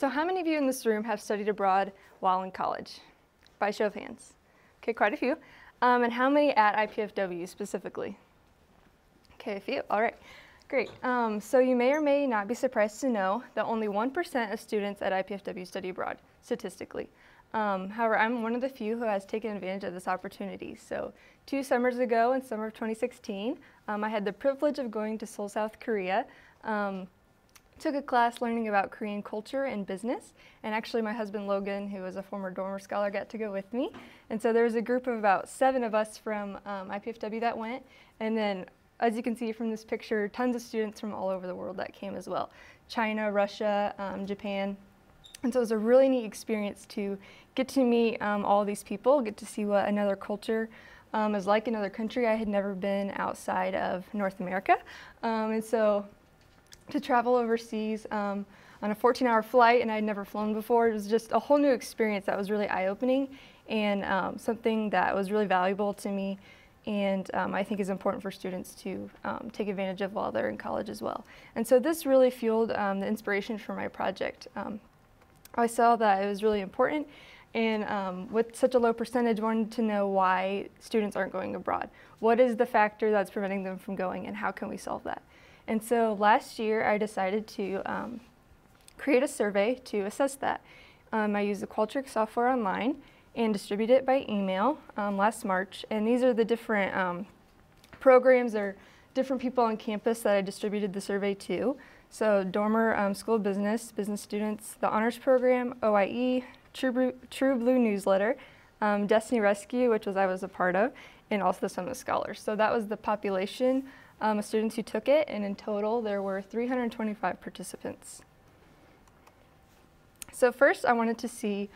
So how many of you in this room have studied abroad while in college? By show of hands. Okay, quite a few. And how many at IPFW specifically? Okay, a few. All right, great. So you may or may not be surprised to know that only 1% of students at IPFW study abroad, statistically. However, I'm one of the few who has taken advantage of this opportunity. So 2 summers ago, in summer of 2016, I had the privilege of going to Seoul, South Korea. Took a class learning about Korean culture and business, and actually my husband Logan, who was a former Dormer scholar, got to go with me. And so there was a group of about 7 of us from IPFW that went, and then as you can see from this picture, tons of students from all over the world that came as well. China, Russia, Japan. And so it was a really neat experience to get to meet all these people, get to see what another culture is like, another country. I had never been outside of North America, and so to travel overseas on a 14-hour flight, and I'd never flown before. It was just a whole new experience that was really eye-opening, and something that was really valuable to me, and I think is important for students to take advantage of while they're in college as well. And so this really fueled the inspiration for my project. I saw that it was really important, and with such a low percentage, wanted to know why students aren't going abroad. What is the factor that's preventing them from going, and how can we solve that? And so last year, I decided to create a survey to assess that. I used the Qualtrics software online and distributed it by email last March. And these are the different programs or different people on campus that I distributed the survey to. So Dormer School of Business, business students, the Honors Program, OIE, True Blue Newsletter, Destiny Rescue, which I was a part of, and also the Summit Scholars. So that was the population of students who took it, and in total there were 325 participants. So first I wanted to see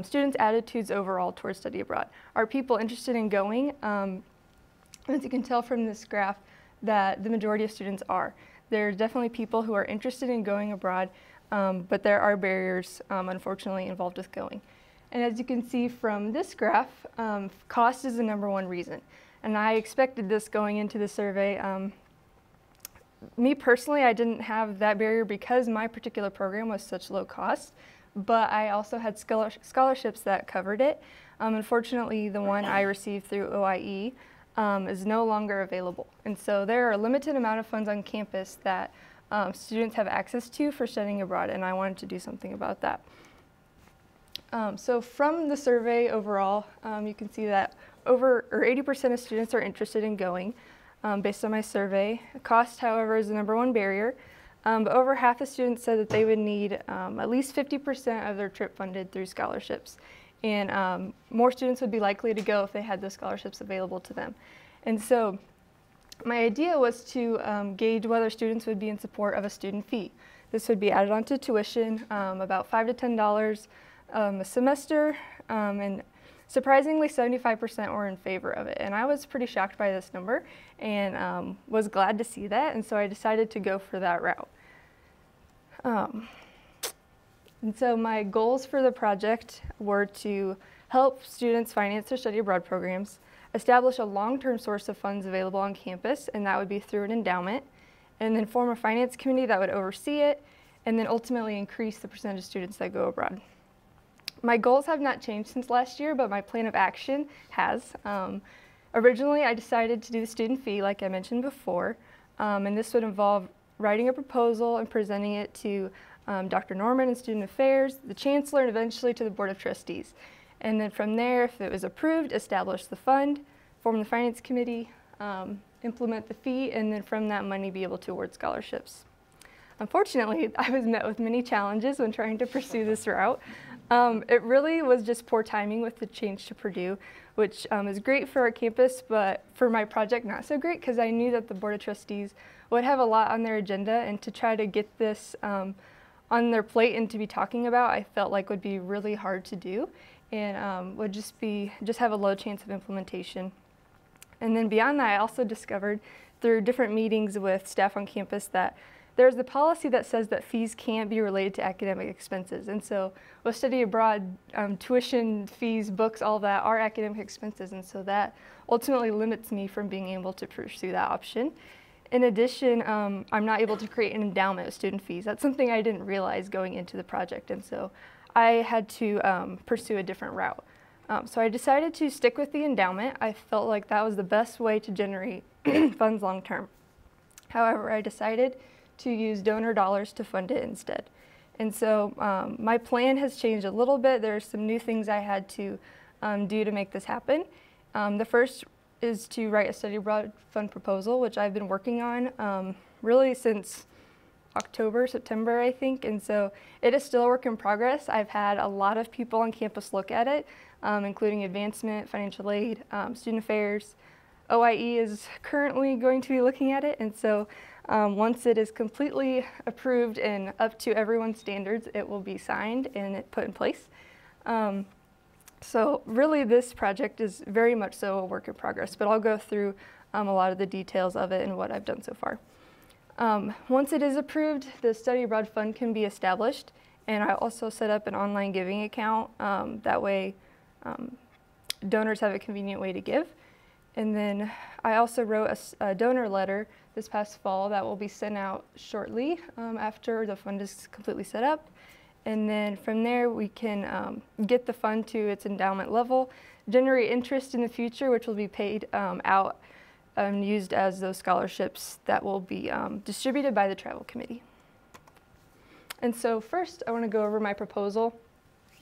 students' attitudes overall towards study abroad. Are people interested in going? As you can tell from this graph, that the majority of students are. There are definitely people who are interested in going abroad, but there are barriers, unfortunately, involved with going. And as you can see from this graph, cost is the #1 reason. And I expected this going into the survey. Me personally, I didn't have that barrier because my particular program was such low cost, but I also had scholarships that covered it. Unfortunately, the one I received through OIE is no longer available. And so there are a limited amount of funds on campus that students have access to for studying abroad, and I wanted to do something about that. So from the survey overall, you can see that over 80% of students are interested in going based on my survey. Cost, however, is the #1 barrier. But over half the students said that they would need at least 50% of their trip funded through scholarships. And more students would be likely to go if they had those scholarships available to them. And so my idea was to gauge whether students would be in support of a student fee. This would be added onto tuition, about $5 to $10 a semester, and surprisingly 75% were in favor of it. And I was pretty shocked by this number and was glad to see that, and so I decided to go for that route. And so my goals for the project were to help students finance their study abroad programs, establish a long-term source of funds available on campus, and that would be through an endowment, and then form a finance committee that would oversee it, and then ultimately increase the percentage of students that go abroad. My goals have not changed since last year, but my plan of action has. Originally, I decided to do the student fee, like I mentioned before, and this would involve writing a proposal and presenting it to Dr. Norman in Student Affairs, the Chancellor, and eventually to the Board of Trustees. And then from there, if it was approved, establish the fund, form the finance committee, implement the fee, and then from that money be able to award scholarships. Unfortunately, I was met with many challenges when trying to pursue this route. It really was just poor timing with the change to Purdue, which is great for our campus, but for my project not so great, because I knew that the Board of Trustees would have a lot on their agenda, and to try to get this on their plate and to be talking about, I felt like would be really hard to do, and would just have a low chance of implementation. And then beyond that, I also discovered through different meetings with staff on campus that there's the policy that says that fees can't be related to academic expenses. And so with study abroad, tuition, fees, books, all that are academic expenses. And so that ultimately limits me from being able to pursue that option. In addition, I'm not able to create an endowment with student fees. That's something I didn't realize going into the project, and so I had to pursue a different route. So I decided to stick with the endowment. I felt like that was the best way to generate funds long term. However, I decided to use donor dollars to fund it instead. And so my plan has changed a little bit. There are some new things I had to do to make this happen. The first is to write a study abroad fund proposal, which I've been working on really since October, September, I think. And so it is still a work in progress. I've had a lot of people on campus look at it, including advancement, financial aid, student affairs. OIE is currently going to be looking at it. And so once it is completely approved and up to everyone's standards, it will be signed and put in place. So really this project is very much so a work in progress, but I'll go through a lot of the details of it and what I've done so far. Once it is approved, the study abroad fund can be established, and I also set up an online giving account. That way donors have a convenient way to give. And then I also wrote a donor letter this past fall that will be sent out shortly after the fund is completely set up. And then from there, we can get the fund to its endowment level, generate interest in the future, which will be paid out and used as those scholarships that will be distributed by the travel committee. And so first, I want to go over my proposal,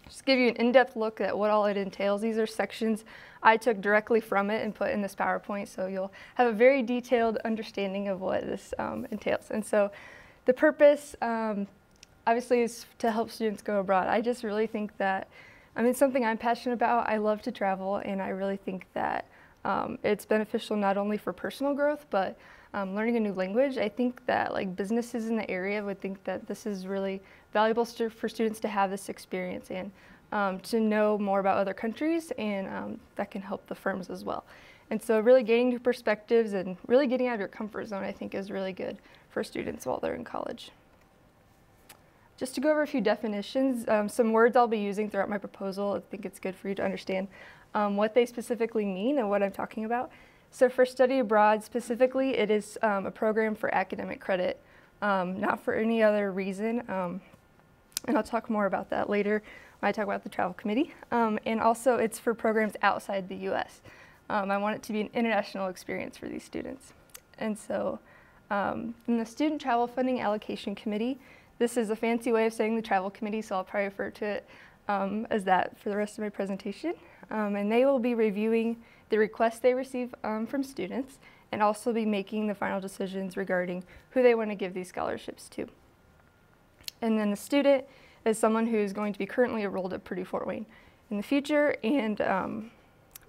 just give you an in-depth look at what all it entails. These are sections I took directly from it and put in this PowerPoint, so you'll have a very detailed understanding of what this entails. And so the purpose, obviously, is to help students go abroad. I just really think that, it's something I'm passionate about. I love to travel, and I really think that it's beneficial not only for personal growth, but learning a new language. I think that like businesses in the area would think that this is really valuable for students to have this experience and to know more about other countries, and that can help the firms as well. And so really gaining new perspectives and really getting out of your comfort zone, I think, is really good for students while they're in college. Just to go over a few definitions, some words I'll be using throughout my proposal. I think it's good for you to understand what they specifically mean and what I'm talking about. So for study abroad specifically, it is a program for academic credit, not for any other reason. And I'll talk more about that later when I talk about the travel committee. And also it's for programs outside the US. I want it to be an international experience for these students. And so in the Student Travel Funding Allocation Committee, this is a fancy way of saying the travel committee, so I'll probably refer to it as that for the rest of my presentation. And they will be reviewing the requests they receive from students and also be making the final decisions regarding who they want to give these scholarships to. And then the student is someone who is going to be currently enrolled at Purdue Fort Wayne in the future. And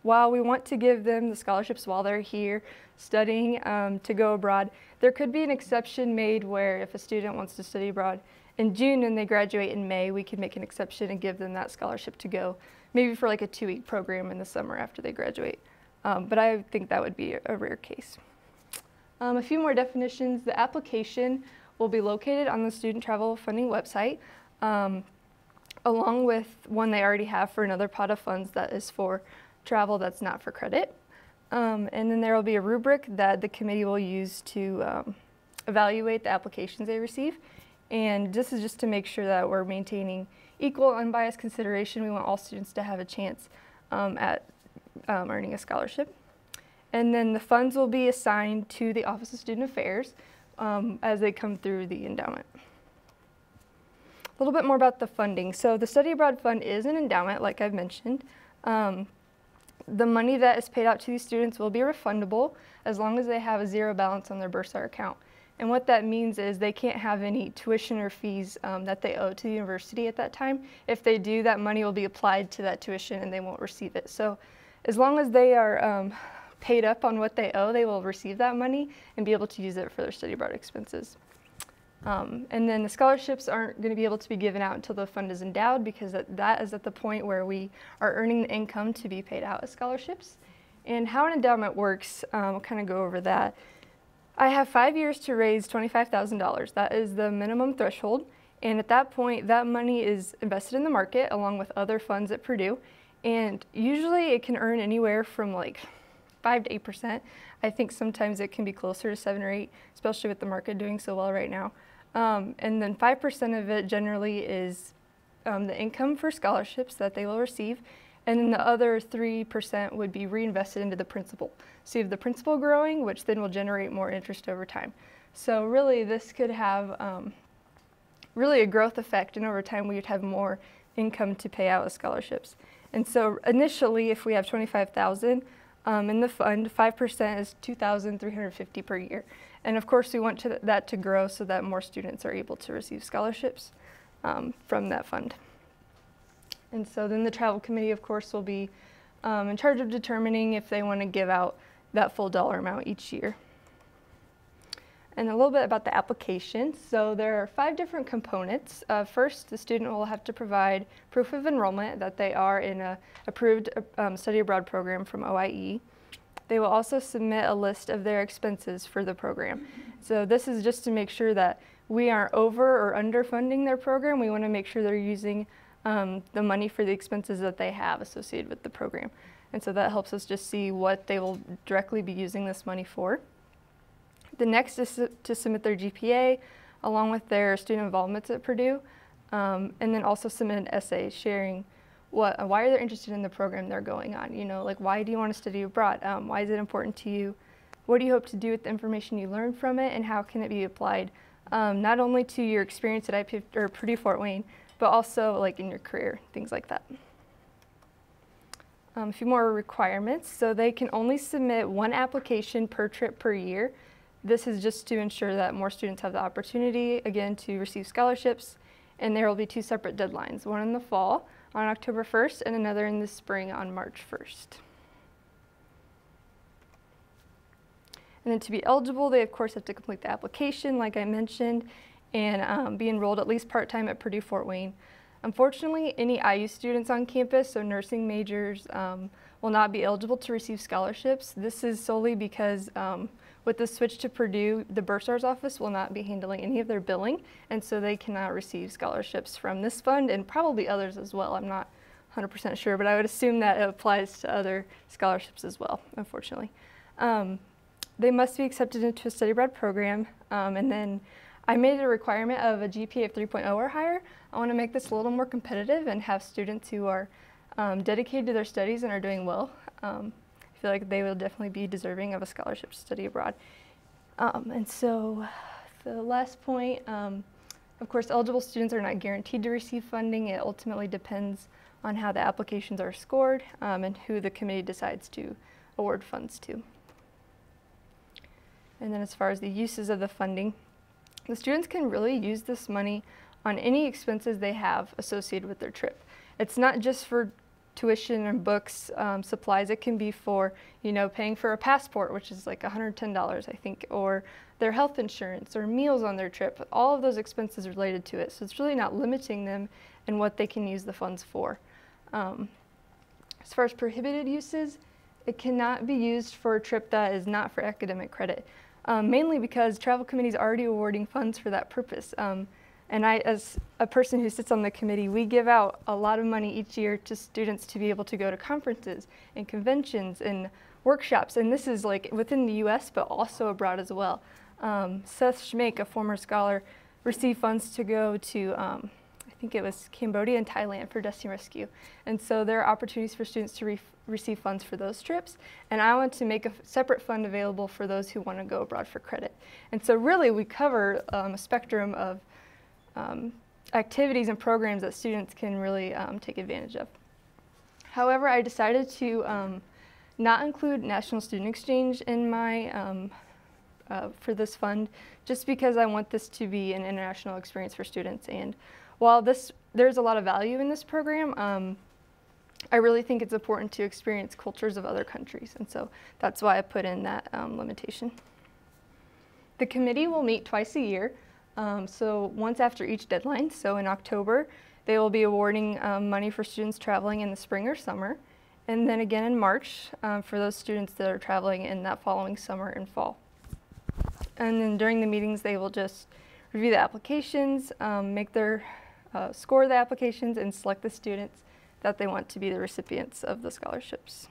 while we want to give them the scholarships while they're here studying to go abroad, there could be an exception made where if a student wants to study abroad in June and they graduate in May, we can make an exception and give them that scholarship to go, maybe for like a 2-week program in the summer after they graduate. But I think that would be a rare case. A few more definitions. The application will be located on the Student Travel Funding website, along with one they already have for another pot of funds that is for travel that's not for credit. And then there will be a rubric that the committee will use to evaluate the applications they receive. And this is just to make sure that we're maintaining equal, unbiased consideration. We want all students to have a chance at earning a scholarship. And then the funds will be assigned to the Office of Student Affairs as they come through the endowment. A little bit more about the funding. So the Study Abroad Fund is an endowment, like I've mentioned. The money that is paid out to these students will be refundable as long as they have a zero balance on their Bursar account. And what that means is they can't have any tuition or fees that they owe to the university at that time. If they do, that money will be applied to that tuition and they won't receive it. So as long as they are paid up on what they owe, they will receive that money and be able to use it for their study abroad expenses. And then the scholarships aren't going to be able to be given out until the fund is endowed, because that is at the point where we are earning the income to be paid out as scholarships. And how an endowment works, I'll kind of go over that. I have 5 years to raise $25,000. That is the minimum threshold. And at that point, that money is invested in the market along with other funds at Purdue. And usually it can earn anywhere from like 5 to 8%. I think sometimes it can be closer to 7 or 8, especially with the market doing so well right now. And then 5% of it generally is the income for scholarships that they will receive. And then the other 3% would be reinvested into the principal. So you have the principal growing, which then will generate more interest over time. So really this could have really a growth effect, and over time we would have more income to pay out as scholarships. And so initially, if we have $25,000 in the fund, 5% is $2,350 per year. And of course we want that to grow so that more students are able to receive scholarships from that fund. And so then the travel committee, of course, will be in charge of determining if they want to give out that full dollar amount each year. And a little bit about the application. So there are 5 different components. First, the student will have to provide proof of enrollment that they are in an approved study abroad program from OIE. They will also submit a list of their expenses for the program. So this is just to make sure that we aren't over or underfunding their program. We want to make sure they're using the money for the expenses that they have associated with the program. And so that helps us just see what they will directly be using this money for. The next is to submit their GPA along with their student involvements at Purdue, and then also submit an essay sharing why are they interested in the program they're going on. You know, like, why do you want to study abroad? Why is it important to you? What do you hope to do with the information you learn from it, and how can it be applied not only to your experience at IPF or Purdue Fort Wayne, but also like in your career, things like that. A few more requirements. So they can only submit 1 application per trip per year. This is just to ensure that more students have the opportunity, again, to receive scholarships. And there will be 2 separate deadlines, one in the fall on October 1st and another in the spring on March 1st. And then to be eligible, they of course have to complete the application, like I mentioned, and be enrolled at least part-time at Purdue Fort Wayne. Unfortunately, any IU students on campus, so nursing majors, will not be eligible to receive scholarships. This is solely because with the switch to Purdue, the Bursar's office will not be handling any of their billing, and so they cannot receive scholarships from this fund and probably others as well. I'm not 100% sure, but I would assume that it applies to other scholarships as well, unfortunately. They must be accepted into a study abroad program, and then I made a requirement of a GPA of 3.0 or higher. I want to make this a little more competitive and have students who are dedicated to their studies and are doing well. I feel like they will definitely be deserving of a scholarship to study abroad. And so the last point, of course, eligible students are not guaranteed to receive funding. It ultimately depends on how the applications are scored and who the committee decides to award funds to. And then as far as the uses of the funding, the students can really use this money on any expenses they have associated with their trip. It's not just for tuition and books, supplies. It can be for, you know, paying for a passport, which is like $110, I think, or their health insurance or meals on their trip. All of those expenses related to it. So it's really not limiting them in what they can use the funds for. As far as prohibited uses, it cannot be used for a trip that is not for academic credit, mainly because travel committee is already awarding funds for that purpose. And I, as a person who sits on the committee, we give out a lot of money each year to students to be able to go to conferences and conventions and workshops. And this is like within the US, but also abroad as well. Seth Schmake, a former scholar, received funds to go to, I think it was Cambodia and Thailand for Dusty Rescue. And so there are opportunities for students to receive funds for those trips. And I want to make a separate fund available for those who want to go abroad for credit. And so really we cover a spectrum of activities and programs that students can really take advantage of. However, I decided to not include National Student Exchange in my, for this fund, just because I want this to be an international experience for students. And while there's a lot of value in this program, I really think it's important to experience cultures of other countries. And so that's why I put in that limitation. The committee will meet twice a year. So once after each deadline, so in October, they will be awarding money for students traveling in the spring or summer, and then again in March for those students that are traveling in that following summer and fall. And then during the meetings, they will just review the applications, make their score the applications, and select the students that they want to be the recipients of the scholarships.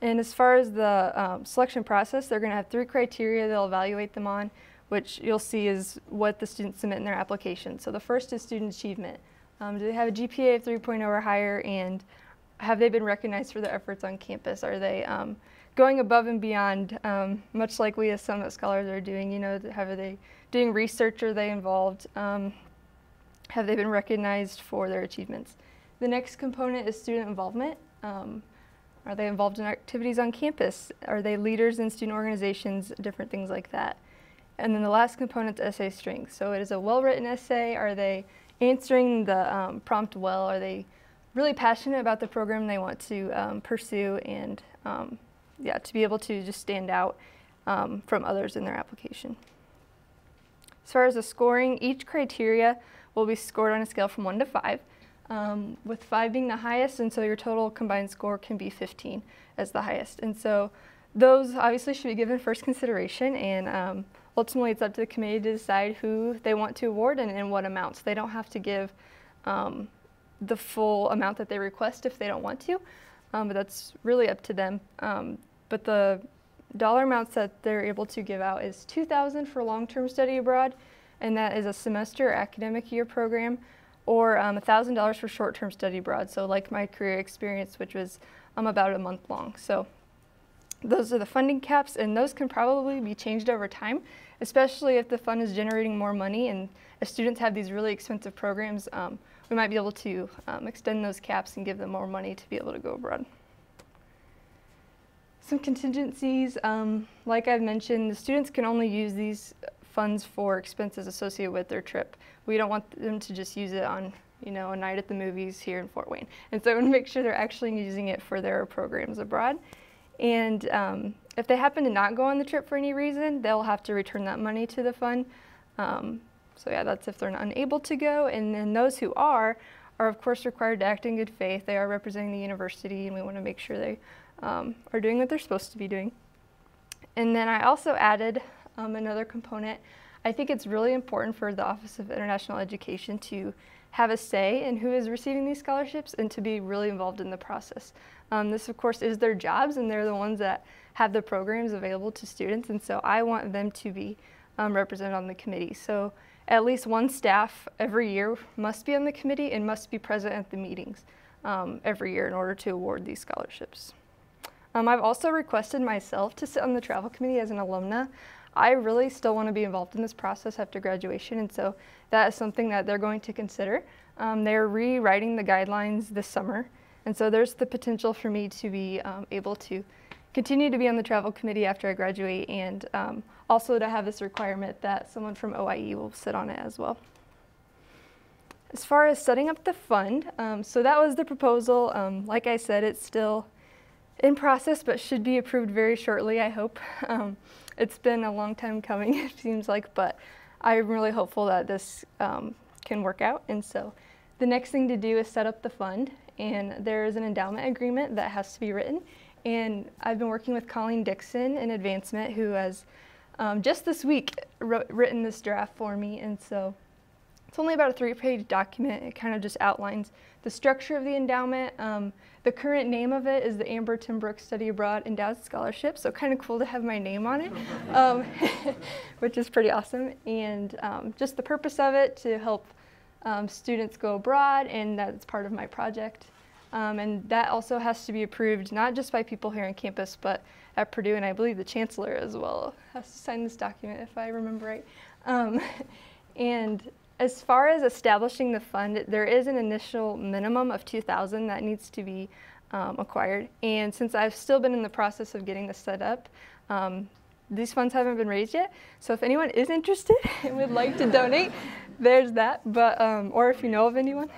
And as far as the selection process, they're going to have 3 criteria they'll evaluate them on, which you'll see is what the students submit in their application. So the first is student achievement. Do they have a GPA of 3.0 or higher, and have they been recognized for their efforts on campus? Are they going above and beyond, much like we as Summit Scholars are doing? You know, are they doing research? Are they involved? Have they been recognized for their achievements? The next component is student involvement. Are they involved in activities on campus? Are they leaders in student organizations, different things like that? And then the last component is essay strength. So it is a well-written essay. Are they answering the prompt well? Are they really passionate about the program they want to pursue, and yeah, to be able to just stand out from others in their application. As far as the scoring, each criteria will be scored on a scale from 1 to 5, with 5 being the highest, and so your total combined score can be 15 as the highest. And so those obviously should be given first consideration, and ultimately it's up to the committee to decide who they want to award and in what amounts. They don't have to give the full amount that they request if they don't want to, but that's really up to them. But the dollar amounts that they're able to give out is $2,000 for long-term study abroad, and that is a semester or academic year program, or $1,000 for short-term study abroad, so like my career experience, which was about a month long. So those are the funding caps, and those can probably be changed over time, especially if the fund is generating more money and if students have these really expensive programs, we might be able to extend those caps and give them more money to be able to go abroad. Some contingencies, like I've mentioned, the students can only use these funds for expenses associated with their trip. We don't want them to just use it on, you know, a night at the movies here in Fort Wayne. And so we want to make sure they're actually using it for their programs abroad. And if they happen to not go on the trip for any reason, they'll have to return that money to the fund. So yeah, that's if they're unable to go. And then those who are of course required to act in good faith. They are representing the university, and we want to make sure they are doing what they're supposed to be doing. And then I also added another component. I think it's really important for the Office of International Education to have a say in who is receiving these scholarships and to be really involved in the process. This, of course, is their jobs, and they're the ones that have the programs available to students, and so I want them to be represented on the committee. So at least one staff every year must be on the committee and must be present at the meetings every year in order to award these scholarships. I've also requested myself to sit on the travel committee as an alumna. I really still want to be involved in this process after graduation, and so that is something that they're going to consider. They're rewriting the guidelines this summer, and so there's the potential for me to be able to continue to be on the travel committee after I graduate, and also to have this requirement that someone from OIE will sit on it as well. As far as setting up the fund, so that was the proposal. Like I said, it's still in process, but should be approved very shortly, I hope. It's been a long time coming, it seems like, but I'm really hopeful that this can work out. And so the next thing to do is set up the fund, and there is an endowment agreement that has to be written. And I've been working with Colleen Dixon in Advancement, who has just this week written this draft for me. And so it's only about a 3-page document. It kind of just outlines the structure of the endowment. The current name of it is the Amber Timbrook Study Abroad Endowed Scholarship, so kind of cool to have my name on it, which is pretty awesome. And just the purpose of it, to help students go abroad, and that's part of my project. And that also has to be approved not just by people here on campus, but at Purdue, and I believe the chancellor as well has to sign this document if I remember right. And as far as establishing the fund, there is an initial minimum of $2,000 that needs to be acquired. And since I've still been in the process of getting this set up, these funds haven't been raised yet. So if anyone is interested and would like to donate, there's that. But or if you know of anyone.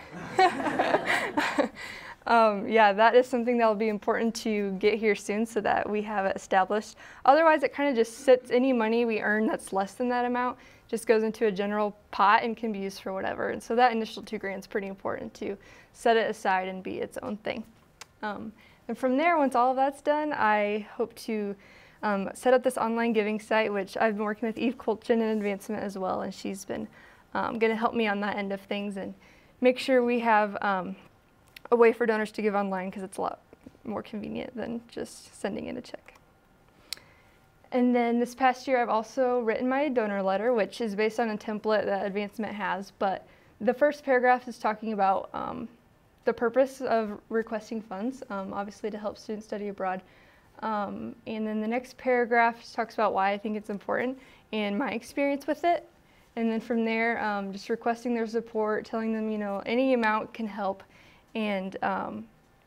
Yeah, that is something that will be important to get here soon so that we have it established. Otherwise, it kind of just sits, any money we earn that's less than that amount just goes into a general pot and can be used for whatever. And so that initial $2,000 is pretty important to set it aside and be its own thing. And from there, once all of that's done, I hope to set up this online giving site, which I've been working with Eve Colchin in Advancement as well, and she's been going to help me on that end of things and make sure we have a way for donors to give online, because it's a lot more convenient than just sending in a check. And then this past year, I've also written my donor letter, which is based on a template that Advancement has. But the first paragraph is talking about the purpose of requesting funds, obviously to help students study abroad. And then the next paragraph talks about why I think it's important and my experience with it. And then from there, just requesting their support, telling them, you know, any amount can help. And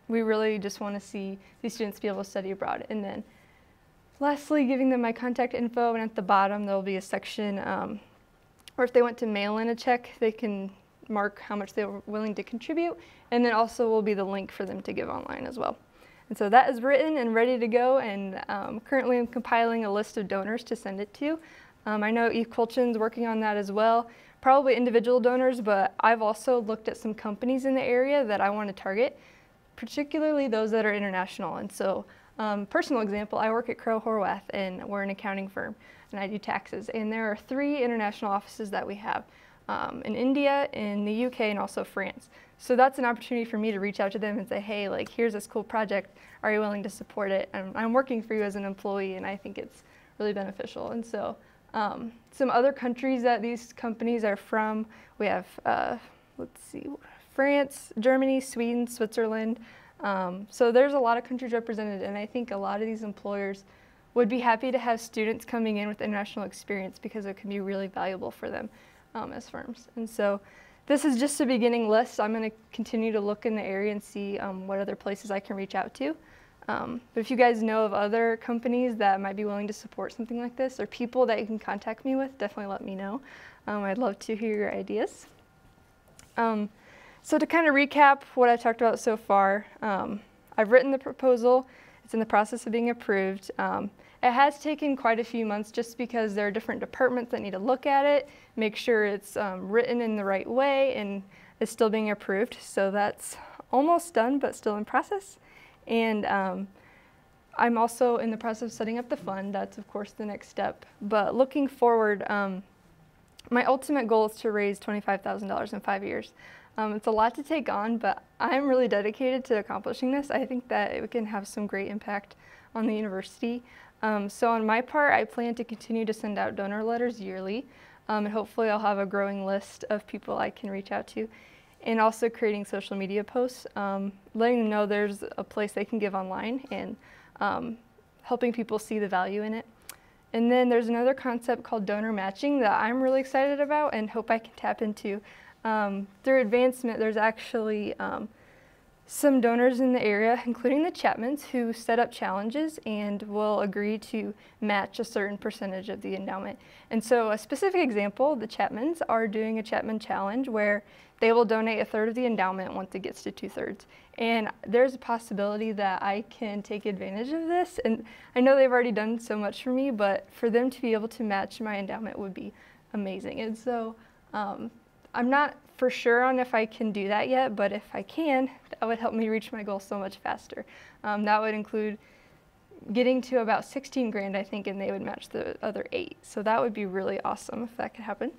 we really just want to see these students be able to study abroad. And then lastly, giving them my contact info, and at the bottom there'll be a section where if they want to mail in a check, they can mark how much they were willing to contribute, and then also will be the link for them to give online as well. And so that is written and ready to go, and currently I'm compiling a list of donors to send it to. I know Eve Colchin's working on that as well, probably individual donors, but I've also looked at some companies in the area that I want to target, particularly those that are international. And so personal example, I work at Crowe Horwath, and we're an accounting firm, and I do taxes. And there are 3 international offices that we have in India, in the UK, and also France. So that's an opportunity for me to reach out to them and say, hey, like, here's this cool project. Are you willing to support it? And I'm working for you as an employee, and I think it's really beneficial. And so some other countries that these companies are from, we have, let's see, France, Germany, Sweden, Switzerland. So there's a lot of countries represented, and I think a lot of these employers would be happy to have students coming in with international experience because it can be really valuable for them as firms. And so this is just a beginning list. I'm going to continue to look in the area and see what other places I can reach out to. But if you guys know of other companies that might be willing to support something like this, or people that you can contact me with, definitely let me know. I'd love to hear your ideas. So to kind of recap what I've talked about so far, I've written the proposal. It's in the process of being approved. It has taken quite a few months just because there are different departments that need to look at it, make sure it's written in the right way, and is still being approved. So that's almost done, but still in process. And I'm also in the process of setting up the fund. That's, of course, the next step. But looking forward, my ultimate goal is to raise $25,000 in 5 years. It's a lot to take on, but I'm really dedicated to accomplishing this. I think that it can have some great impact on the university. So on my part, I plan to continue to send out donor letters yearly, and hopefully I'll have a growing list of people I can reach out to. And also creating social media posts, letting them know there's a place they can give online, and helping people see the value in it. And then there's another concept called donor matching that I'm really excited about and hope I can tap into. Through Advancement, there's actually some donors in the area, including the Chapmans, who set up challenges and will agree to match a certain percentage of the endowment. And so a specific example, the Chapmans are doing a Chapman challenge where they will donate 1/3 of the endowment once it gets to 2/3. And there's a possibility that I can take advantage of this. And I know they've already done so much for me, but for them to be able to match my endowment would be amazing. And so I'm not for sure on if I can do that yet, but if I can, that would help me reach my goal so much faster. That would include getting to about 16 grand, I think, and they would match the other 8. So that would be really awesome if that could happen.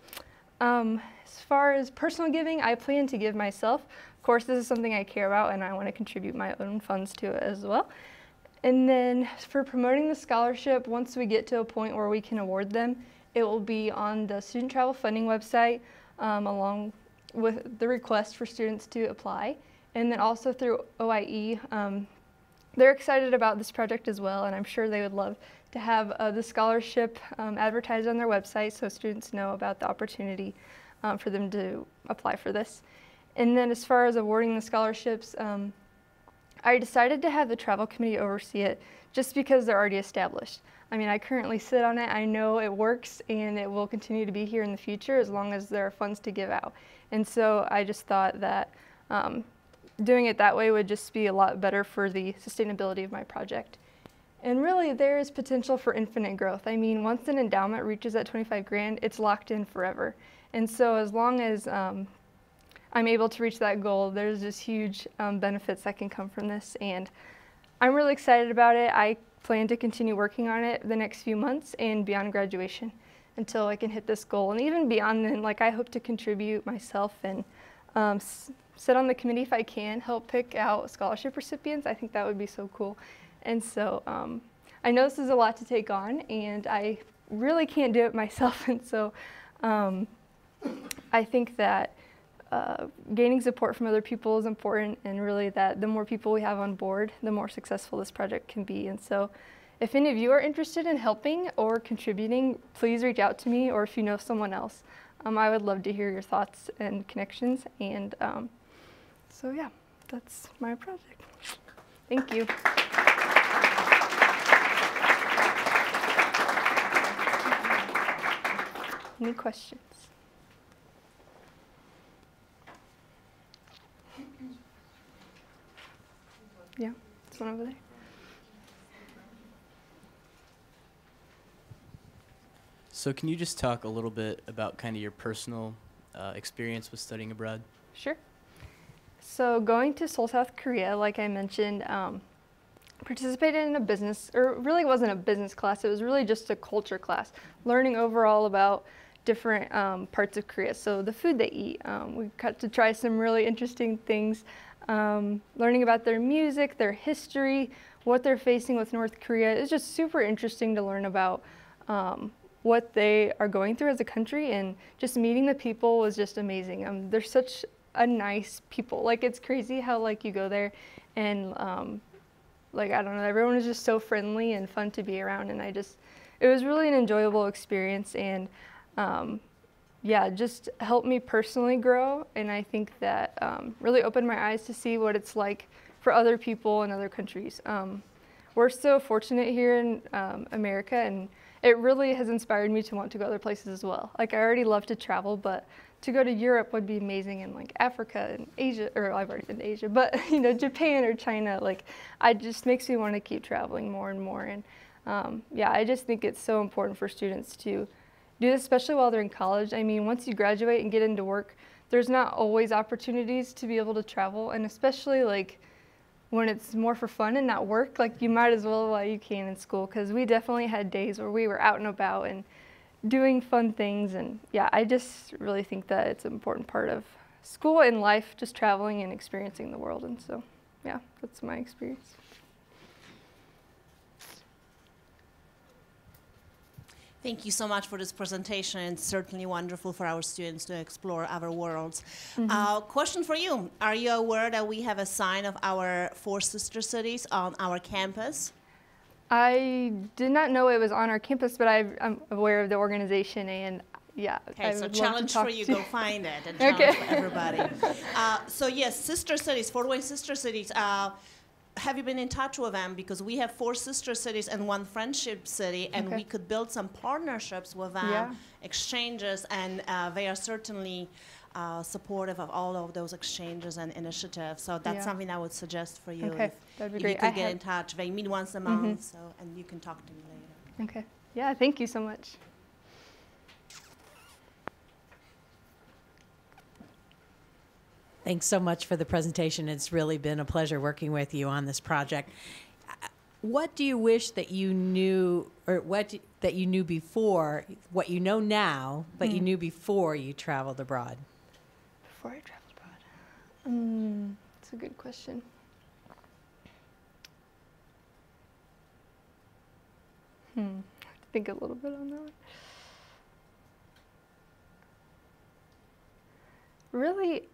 As far as personal giving, I plan to give myself. Of course, this is something I care about, and I want to contribute my own funds to it as well. And then for promoting the scholarship, once we get to a point where we can award them, it will be on the Student Travel Funding website, along with the request for students to apply. And then also through OIE, they're excited about this project as well, and I'm sure they would love to have the scholarship advertised on their website so students know about the opportunity for them to apply for this. And then as far as awarding the scholarships, I decided to have the travel committee oversee it just because they're already established. I mean, I currently sit on it. I know it works, and it will continue to be here in the future as long as there are funds to give out. And so I just thought that doing it that way would just be a lot better for the sustainability of my project. And really, there is potential for infinite growth. I mean, once an endowment reaches that 25 grand, it's locked in forever. And so as long as I'm able to reach that goal, there's just huge benefits that can come from this. And I'm really excited about it. I plan to continue working on it the next few months and beyond graduation until I can hit this goal. And even beyond then, like, I hope to contribute myself and sit on the committee if I can, help pick out scholarship recipients. I think that would be so cool. And so I know this is a lot to take on, and I really can't do it myself. And so I think that gaining support from other people is important, and really that the more people we have on board, the more successful this project can be. And so if any of you are interested in helping or contributing, please reach out to me, or if you know someone else. I would love to hear your thoughts and connections. And so yeah, that's my project. Thank you. Any questions? Yeah, this one over there. So can you just talk a little bit about kind of your personal experience with studying abroad? Sure. So going to Seoul, South Korea, like I mentioned, participated in a business, or it really wasn't a business class, it was really just a culture class, learning overall about different parts of Korea. So the food they eat, we got to try some really interesting things, learning about their music, their history, what they're facing with North Korea. It's just super interesting to learn about what they are going through as a country, and just meeting the people was just amazing. They're such a nice people. Like, it's crazy how like you go there and like, I don't know, everyone is just so friendly and fun to be around, and it was really an enjoyable experience, and yeah, just helped me personally grow, and I think that really opened my eyes to see what it's like for other people in other countries. We're so fortunate here in America, and it really has inspired me to want to go other places as well. Like, I already love to travel, but to go to Europe would be amazing, in like Africa and Asia, or I've already been to Asia, but you know, Japan or China, like, it just makes me want to keep traveling more and more. And yeah, I just think it's so important for students to do this, especially while they're in college. I mean, once you graduate and get into work, there's not always opportunities to be able to travel, and especially like when it's more for fun and not work, like, you might as well while you can in school, because we definitely had days where we were out and about and doing fun things. And yeah, I just really think that it's an important part of school and life, just traveling and experiencing the world. And so yeah, that's my experience. Thank you so much for this presentation. It's certainly wonderful for our students to explore our worlds. Question for you. Are you aware that we have a sign of our 4 sister cities on our campus? I did not know it was on our campus, but I'm aware of the organization, and yeah. Okay, so challenge for you, go find it, and challenge for everybody. So yes, sister cities, Fort Wayne sister cities. Have you been in touch with them? Because we have 4 sister cities and 1 friendship city, and we could build some partnerships with them, exchanges, and they are certainly supportive of all of those exchanges and initiatives. So that's something I would suggest for you. Okay, that'd be great. You could get in touch. They meet once a month, so, and you can talk to me later. Okay. Yeah, thank you so much. Thanks so much for the presentation. It's really been a pleasure working with you on this project. What do you wish that you knew, or that you knew before, what you know now, but you knew before you traveled abroad? Before I traveled abroad? That's a good question. I have to think a little bit on that one. Really,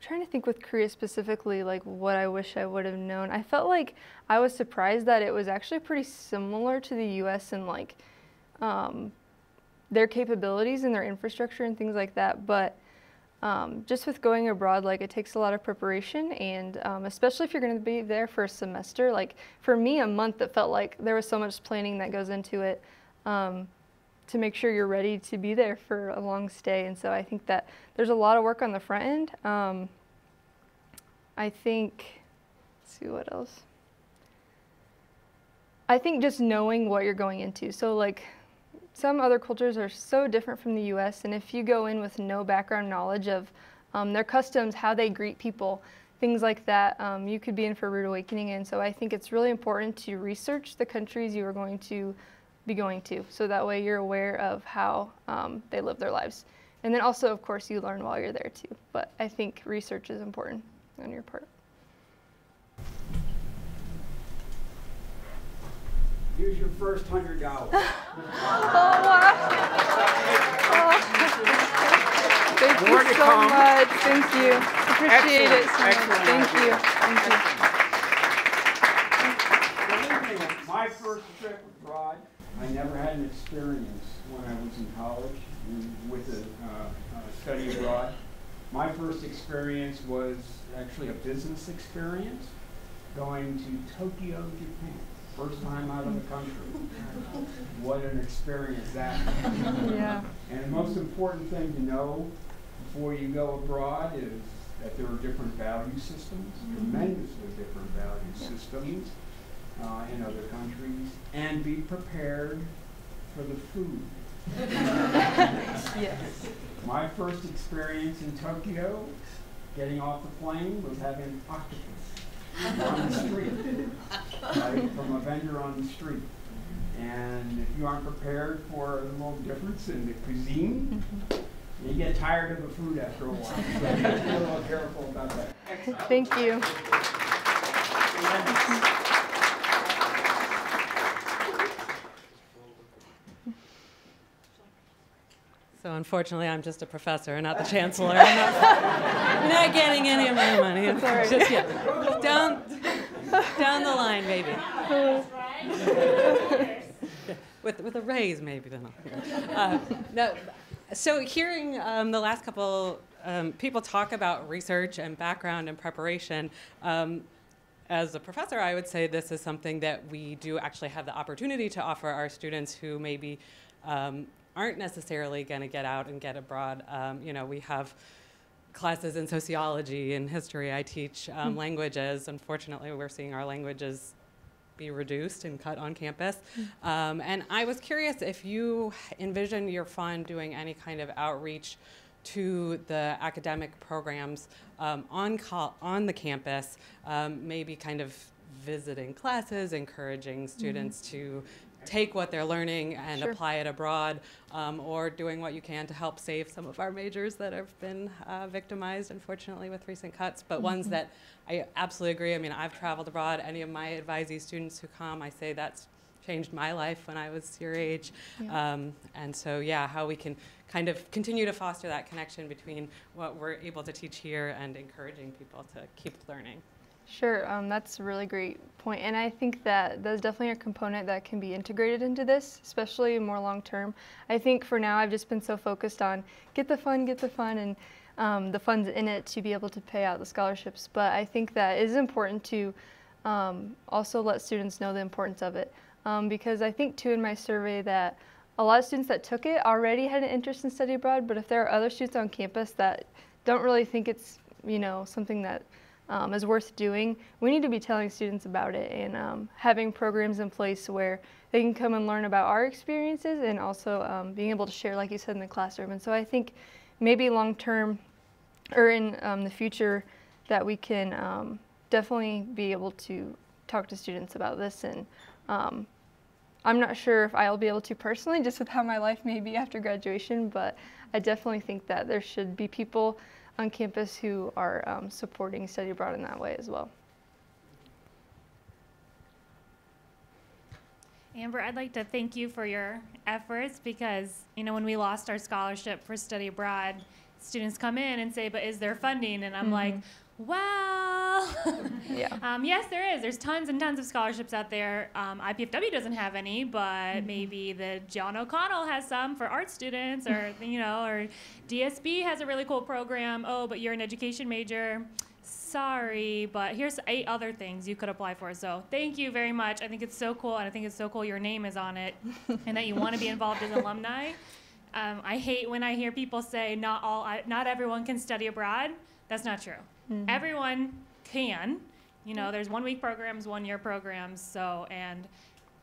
trying to think with Korea specifically, like what I wish I would have known. I felt like I was surprised that it was actually pretty similar to the US in like their capabilities and their infrastructure and things like that. But just with going abroad, like, it takes a lot of preparation, and especially if you're going to be there for a semester. Like, for me, a month, it felt like there was so much planning that goes into it to make sure you're ready to be there for a long stay. And so I think that there's a lot of work on the front end. I think, let's see what else. I think just knowing what you're going into. So like, some other cultures are so different from the US, and if you go in with no background knowledge of their customs, how they greet people, things like that, you could be in for a rude awakening. And so I think it's really important to research the countries you are going to be going to, so that way you're aware of how they live their lives. And then also, of course, you learn while you're there too. But I think research is important on your part. Here's your first $100. Oh, wow. Thank you so much. Thank you. Appreciate it so much. Thank you. Thank you. My first trip abroad, I never had an experience when I was in college with a study abroad. My first experience was actually a business experience, going to Tokyo, Japan. First time out of the country. What an experience that was. Yeah. And the most important thing to know before you go abroad is that there are different value systems, tremendously different value systems in other countries, and be prepared for the food. Yes. My first experience in Tokyo, getting off the plane, was having octopus on the street, right, from a vendor on the street. And if you aren't prepared for a little difference in the cuisine, you get tired of the food after a while. So be a little careful about that. Thank you. So unfortunately, I'm just a professor and not the chancellor. I'm not getting any of my money. Just down the line, maybe. With a raise, maybe then I'll hear. No. So hearing the last couple people talk about research and background and preparation. As a professor, I would say this is something that we do actually have the opportunity to offer our students who maybe aren't necessarily going to get out and get abroad. We have classes in sociology and history. I teach languages. Unfortunately, we're seeing our languages be reduced and cut on campus. And I was curious if you envision your fund doing any kind of outreach to the academic programs on the campus, maybe kind of visiting classes, encouraging students to take what they're learning and apply it abroad, or doing what you can to help save some of our majors that have been victimized, unfortunately, with recent cuts, but ones that I absolutely agree. I mean, I've traveled abroad. Any of my advisee students who come, I say that's changed my life when I was your age. And so, yeah, how we can kind of continue to foster that connection between what we're able to teach here and encouraging people to keep learning. Sure, that's a really great point. And I think that there's definitely a component that can be integrated into this, especially more long term. I think for now I've just been so focused on get the fun, and the funds in it to be able to pay out the scholarships. But I think that it is important to also let students know the importance of it. Because I think too in my survey that a lot of students that took it already had an interest in study abroad, but if there are other students on campus that don't really think it's, something that is worth doing, we need to be telling students about it and having programs in place where they can come and learn about our experiences and also being able to share, like you said, in the classroom. And so I think maybe long term or in the future that we can definitely be able to talk to students about this. And I'm not sure if I'll be able to personally, just with how my life may be after graduation, but I definitely think that there should be people on campus who are supporting study abroad in that way as well. Amber, I'd like to thank you for your efforts because, when we lost our scholarship for study abroad, students come in and say, but is there funding? And I'm like, well, yes, there is. There's tons and tons of scholarships out there. IPFW doesn't have any, but maybe the John O'Connell has some for art students, or or DSB has a really cool program. Oh, but you're an education major. Sorry, but here's 8 other things you could apply for. So thank you very much. I think it's so cool, and I think it's so cool your name is on it, and that you want to be involved as alumni. I hate when I hear people say not everyone can study abroad. That's not true. Everyone can. There's 1-week programs, 1-year programs. So, and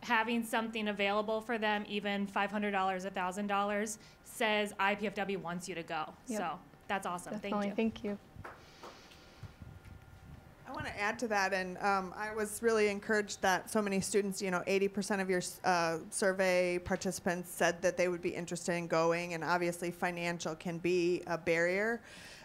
having something available for them, even $500, $1,000, says IPFW wants you to go. Yep. So that's awesome. Definitely. Thank you. I want to add to that, and I was really encouraged that so many students, 80% of your survey participants said that they would be interested in going, and obviously financial can be a barrier.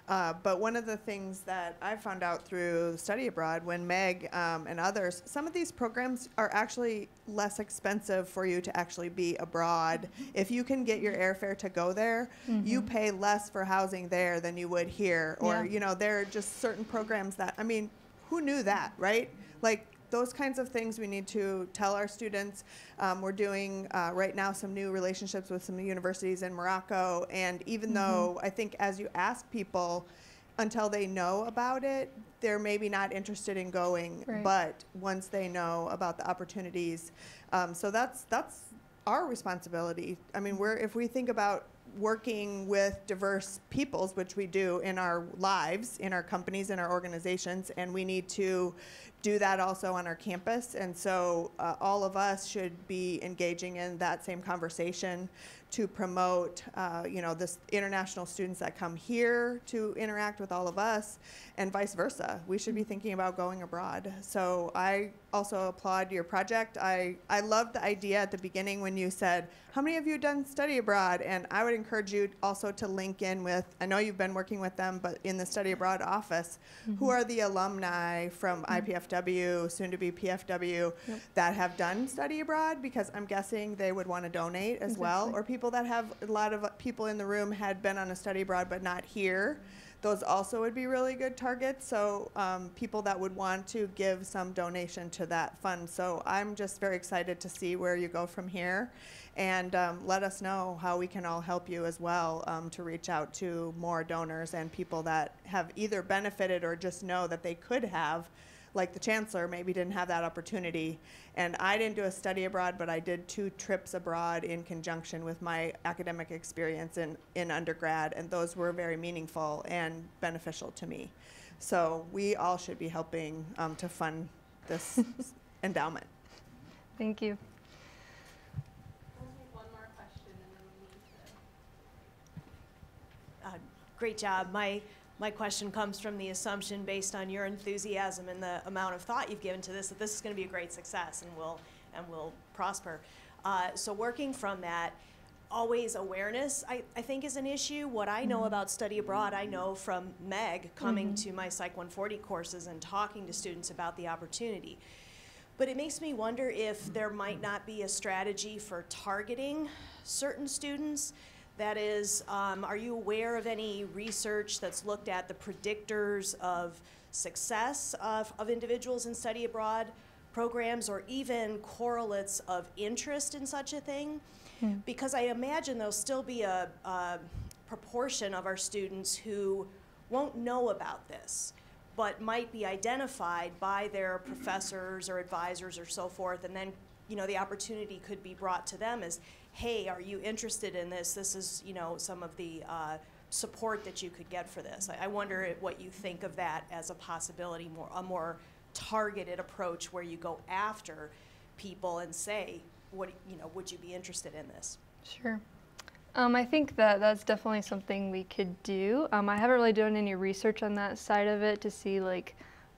But one of the things that I found out through study abroad, when Meg and others, some of these programs are actually less expensive for you to actually be abroad. If you can get your airfare to go there, you pay less for housing there than you would here. Or, there are just certain programs that, who knew that, right? Like, those kinds of things we need to tell our students. We're doing right now some new relationships with some universities in Morocco, and even though I think as you ask people, until they know about it, they're maybe not interested in going, but once they know about the opportunities, so that's our responsibility. If we think about working with diverse peoples, which we do in our lives, in our companies, in our organizations, and we need to do that also on our campus. And so all of us should be engaging in that same conversation to promote, this international students that come here to interact with all of us, and vice versa. We should be thinking about going abroad. So I also applaud your project. I loved the idea at the beginning when you said, how many of you have done study abroad? And I would encourage you also to link in with, I know you've been working with them, but in the study abroad office, who are the alumni from IPFW, soon to be PFW, that have done study abroad? Because I'm guessing they would want to donate as well, or people that have, a lot of people in the room had been on a study abroad but not here. Those also would be really good targets. So people that would want to give some donation to that fund. So I'm just very excited to see where you go from here. And let us know how we can all help you as well to reach out to more donors and people that have either benefited or just know that they could have, like the chancellor maybe didn't have that opportunity. And I didn't do a study abroad, but I did 2 trips abroad in conjunction with my academic experience in undergrad, and those were very meaningful and beneficial to me. So we all should be helping to fund this endowment. Thank you. Great job. My question comes from the assumption, based on your enthusiasm and the amount of thought you've given to this, that this is going to be a great success and will prosper. So working from that, always awareness, I think, is an issue. What I know about study abroad, I know from Meg coming to my Psych 140 courses and talking to students about the opportunity. But it makes me wonder if there might not be a strategy for targeting certain students. That is, are you aware of any research that's looked at the predictors of success of individuals in study abroad programs, or even correlates of interest in such a thing? Because I imagine there'll still be a proportion of our students who won't know about this, but might be identified by their professors or advisors or so forth, and then the opportunity could be brought to them as, hey, are you interested in this? This is, some of the support that you could get for this. I wonder what you think of that as a possibility, a more targeted approach where you go after people and say, would you be interested in this? Sure. I think that's definitely something we could do. I haven't really done any research on that side of it to see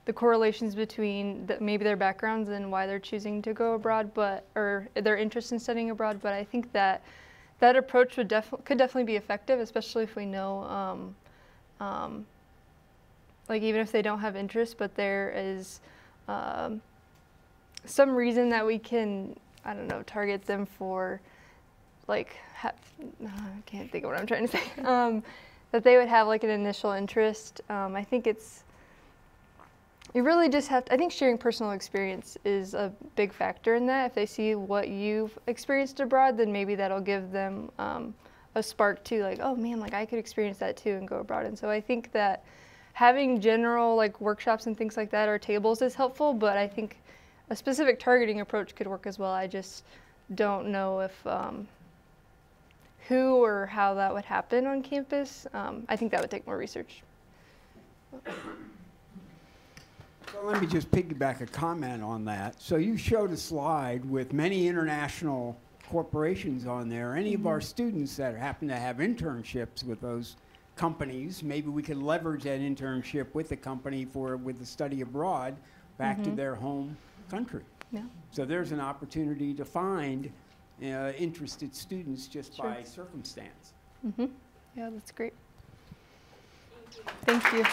the correlations between maybe their backgrounds and why they're choosing to go abroad, or their interest in studying abroad. But I think that approach could definitely be effective, especially if we know, even if they don't have interest, but there is some reason that we can, target them for, I can't think of what I'm trying to say, that they would have an initial interest. I think you really just have to, I think sharing personal experience is a big factor in that. If they see what you've experienced abroad, then maybe that'll give them a spark to oh man, I could experience that too and go abroad. And so I think that having general workshops and things like that or tables is helpful, but I think a specific targeting approach could work as well. I just don't know if who or how that would happen on campus. I think that would take more research. So let me just piggyback a comment on that. So you showed a slide with many international corporations on there. Any of our students that happen to have internships with those companies, maybe we could leverage that internship with the company with the study abroad back to their home country. Yeah. So there's an opportunity to find interested students just by circumstance. Yeah, that's great. Thank you.